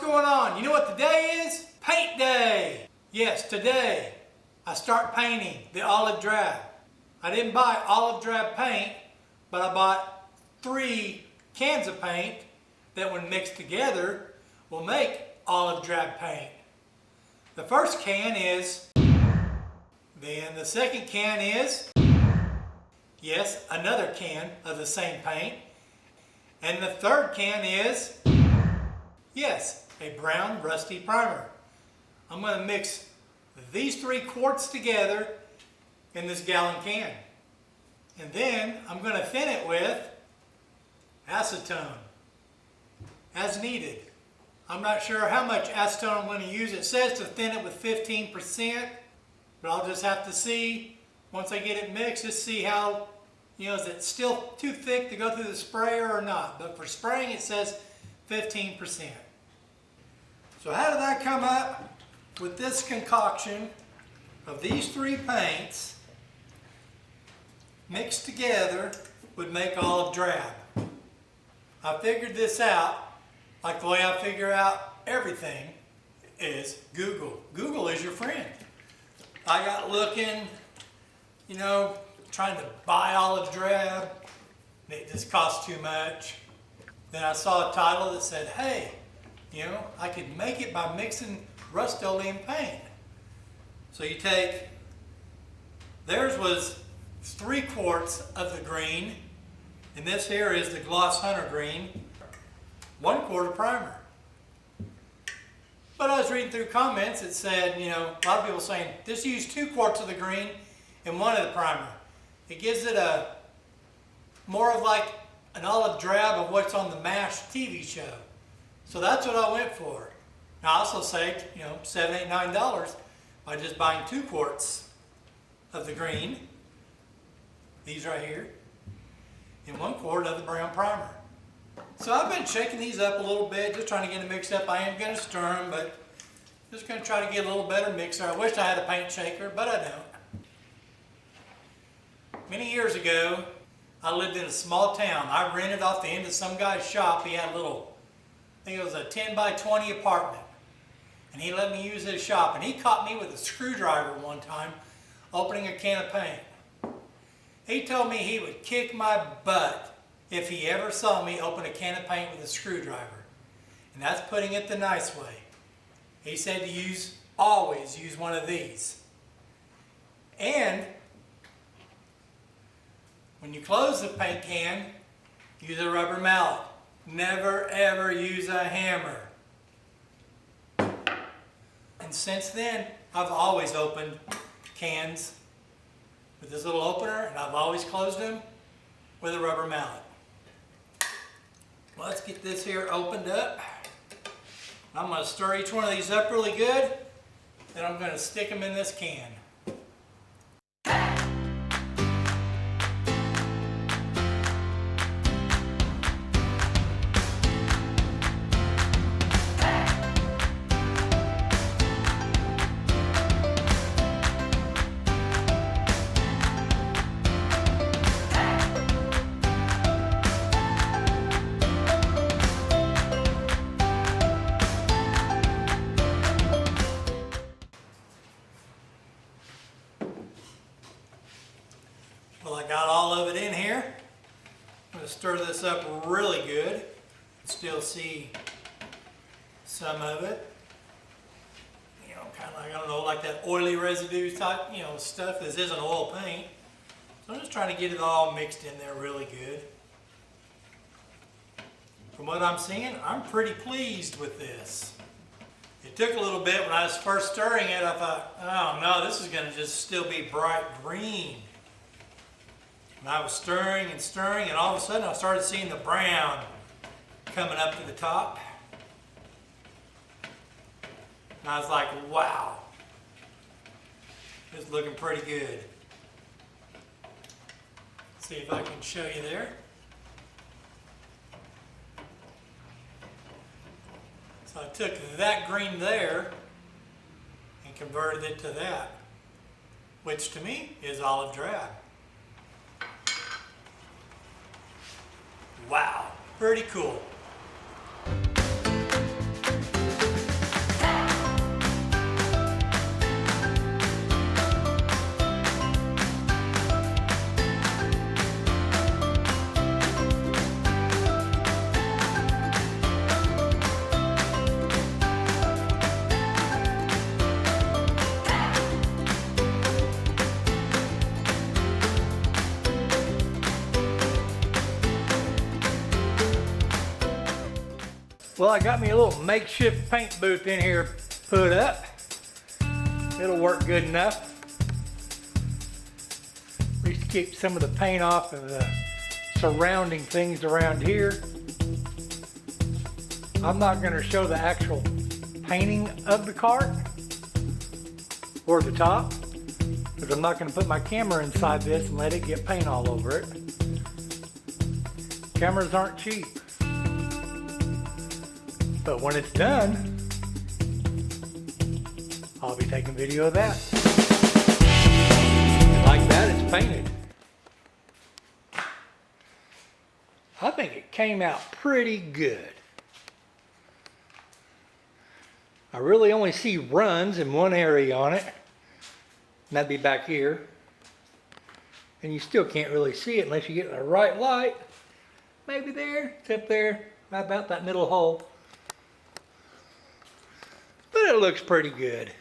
going on? You know what today is? Paint day! Yes, today I start painting the olive drab. I didn't buy olive drab paint, but I bought 3 cans of paint that when mixed together will make olive drab paint. The first can is, then the second can is, yes, another can of the same paint. And the third can is, yes, a brown rusty primer. I'm going to mix these 3 quarts together in this gallon can. And then I'm going to thin it with acetone as needed. I'm not sure how much acetone I'm going to use. It says to thin it with 15%, but I'll just have to see once I get it mixed, just see how, is it still too thick to go through the sprayer or not. But for spraying it says 15%. So how did I come up with this concoction of these 3 paints mixed together would make olive drab? I figured this out like the way I figure out everything is Google. Google is your friend. I got looking, trying to buy olive drab. It just cost too much. Then I saw a title that said, hey, I could make it by mixing Rust-Oleum paint. So you take, theirs was 3 quarts of the green, and this here is the gloss hunter green, 1 quart of primer. But I was reading through comments, it said, a lot of people saying, just use 2 quarts of the green and 1 of the primer. It gives it a more of like an olive drab of what's on the MASH TV show. So that's what I went for. Now I also saved, $7, $8, $9 by just buying 2 quarts of the green, these right here, and 1 quart of the brown primer. So I've been shaking these up a little bit, just trying to get them mixed up. I am going to stir them, but just going to try to get a little better mixer. I wish I had a paint shaker, but I don't. Many years ago, I lived in a small town. I rented off the end of some guy's shop. He had a little, I think it was a 10 by 20 apartment. And he let me use his shop. And he caught me with a screwdriver one time, opening a can of paint. He told me he would kick my butt if he ever saw me open a can of paint with a screwdriver. And that's putting it the nice way. He said to always use one of these. And when you close the paint can, use a rubber mallet. Never ever use a hammer. And since then, I've always opened cans with this little opener, and I've always closed them with a rubber mallet. Let's get this here opened up. I'm going to stir each one of these up really good, then I'm going to stick them in this can. Well, I got all of it in here. I'm going to stir this up really good. Still see some of it. Kind of like, I don't know, like that oily residue type, stuff. This isn't oil paint. So I'm just trying to get it all mixed in there really good. From what I'm seeing, I'm pretty pleased with this. It took a little bit when I was first stirring it. I thought, oh no, this is going to just still be bright green. And I was stirring and stirring, and all of a sudden I started seeing the brown coming up to the top. And I was like, wow, this is looking pretty good. See if I can show you there. So I took that green there and converted it to that, which to me is olive drab. Wow, pretty cool. Well, I got me a little makeshift paint booth in here put up. It'll work good enough. At least keep some of the paint off of the surrounding things around here. I'm not going to show the actual painting of the cart or the top, because I'm not going to put my camera inside this and let it get paint all over it. Cameras aren't cheap. But when it's done, I'll be taking video of that. And like that, it's painted. I think it came out pretty good. I really only see runs in one area on it. And that'd be back here. And you still can't really see it unless you get the right light. Maybe there, it's up there, right about that middle hole. But it looks pretty good.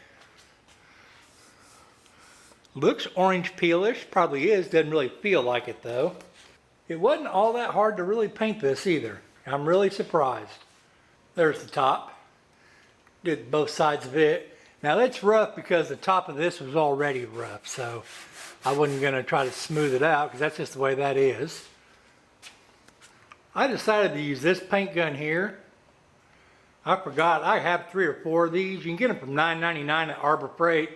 Looks orange peelish, probably is, doesn't really feel like it though. It wasn't all that hard to really paint this either. I'm really surprised. There's the top. Did both sides of it. Now it's rough because the top of this was already rough, so I wasn't going to try to smooth it out because that's just the way that is. I decided to use this paint gun here. I forgot, I have 3 or 4 of these. You can get them from $9.99 at Arbor Freight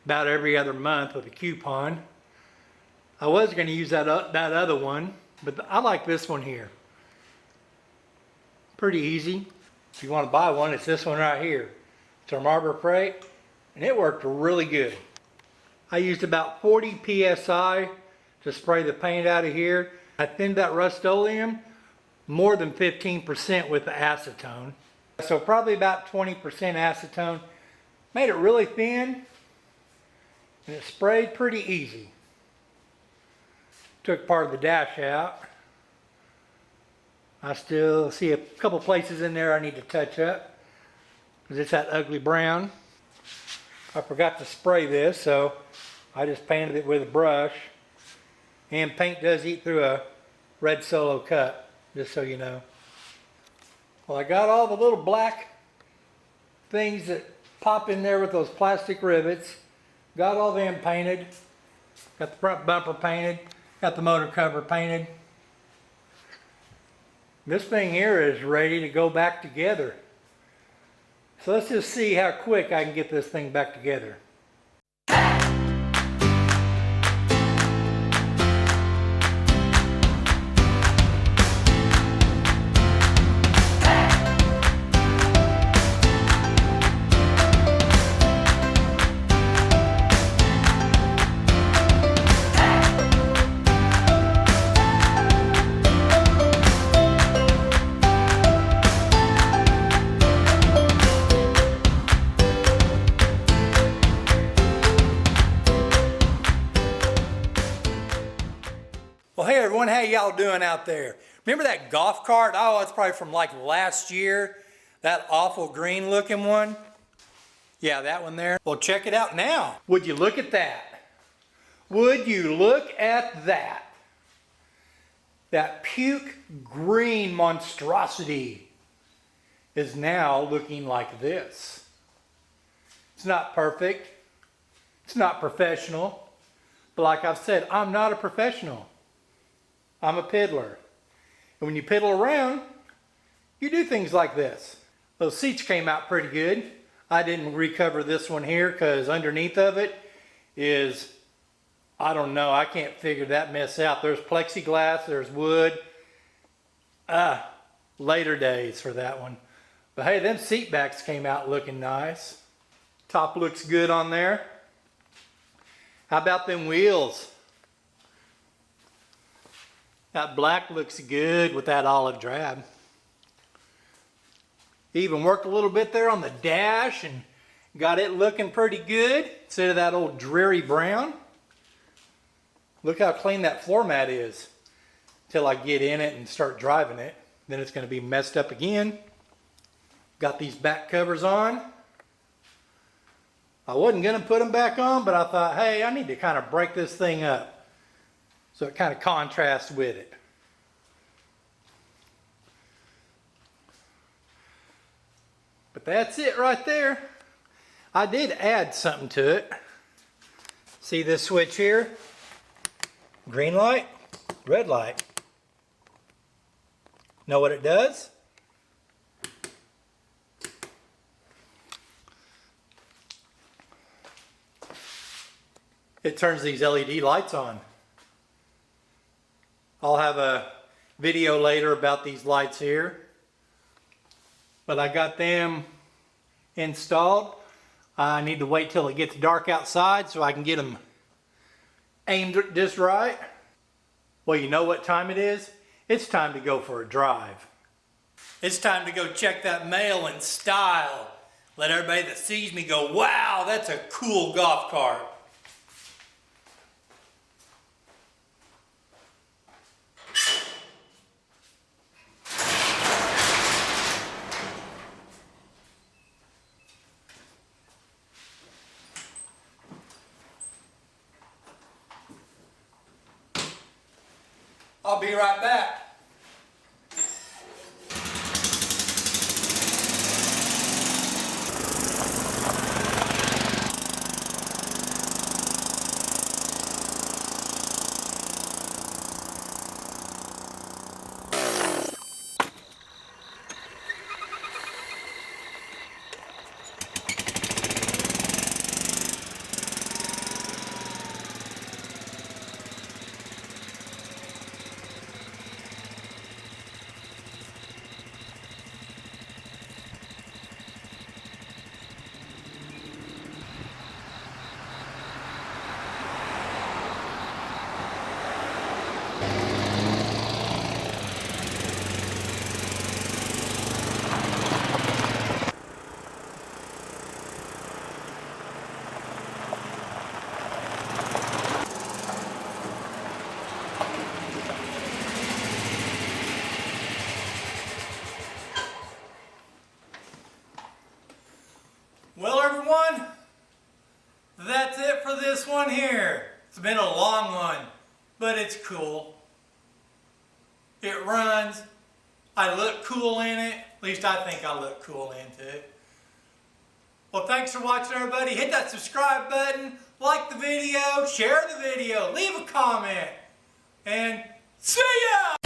about every other month with a coupon. I was going to use that other one, but I like this one here. Pretty easy. If you want to buy one, it's this one right here. It's from Arbor Freight, and it worked really good. I used about 40 psi to spray the paint out of here. I thinned that Rust-Oleum more than 15% with the acetone. So probably about 20% acetone. Made it really thin, and it sprayed pretty easy. Took part of the dash out. I still see a couple places in there I need to touch up because it's that ugly brown. I forgot to spray this, so I just painted it with a brush. And paint does eat through a red Solo cup, just so you know. Well, I got all the little black things that pop in there with those plastic rivets. Got all them painted. Got the front bumper painted. Got the motor cover painted. This thing here is ready to go back together. So let's just see how quick I can get this thing back together. Well, hey everyone, how y'all doing out there? Remember that golf cart? Oh, it's probably from like last year. That awful green looking one. Yeah, that one there. Well, check it out now. Would you look at that? Would you look at that? That puke green monstrosity is now looking like this. It's not perfect. It's not professional. But like I've said, I'm not a professional. I'm a piddler. And when you piddle around, you do things like this. Those seats came out pretty good. I didn't recover this one here because underneath of it is, I don't know, I can't figure that mess out. There's plexiglass, there's wood. Later days for that one. But hey, them seat backs came out looking nice. Top looks good on there. How about them wheels? That black looks good with that olive drab. Even worked a little bit there on the dash and got it looking pretty good instead of that old dreary brown. Look how clean that floor mat is until I get in it and start driving it. Then it's going to be messed up again. Got these back covers on. I wasn't going to put them back on, but I thought, hey, I need to kind of break this thing up so it kind of contrasts with it. But that's it right there. I did add something to it. See this switch here? Green light, red light. Know what it does? It turns these LED lights on. I'll have a video later about these lights here. But I got them installed. I need to wait till it gets dark outside so I can get them aimed just right. Well, you know what time it is? It's time to go for a drive. It's time to go check that mail in style. Let everybody that sees me go, wow, that's a cool golf cart. I'll be right back. Well, everyone, that's it for this one here. It's been a long one, but it's cool. It runs. I look cool in it. At least I think I look cool into it. Well, thanks for watching, everybody. Hit that subscribe button, like the video, share the video, leave a comment, and see ya!